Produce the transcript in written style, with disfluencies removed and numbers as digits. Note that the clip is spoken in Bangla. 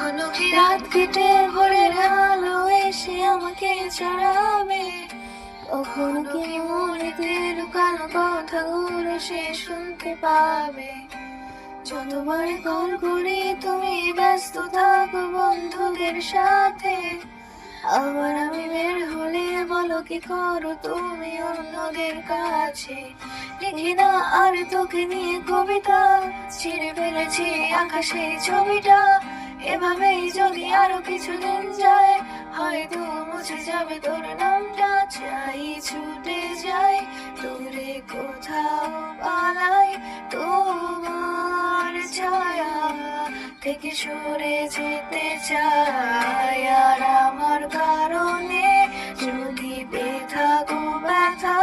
কখনো কি রাত কেটে ভোরের আলো এসে আমাকে চড়াবে, কখনো কি মনেতে লুকানো কথাগুলো সে শুনতে পাবে। যতবার কল করি তুমি ব্যস্ত থাকো বন্ধুদের সাথে, আবার আমি বের হলে বলো কি করো তুমি অন্যদের কাছে। লিখি না আর তোকে নিয়ে কবিতা, ছিঁড়ে ফেলেছি আকাশে ছবিটা। এভাবেই যদি আরো কিছুদিন যায়, হয়তো মুছে যাবে তোর নামটা। চাই ছুটে যাই দূরে কোথাও পালাই, তোমার ছায়া থেকে সরে যেতে চাই। আর আমার কারণে যদি পেয়ে থাকো ব্যথা,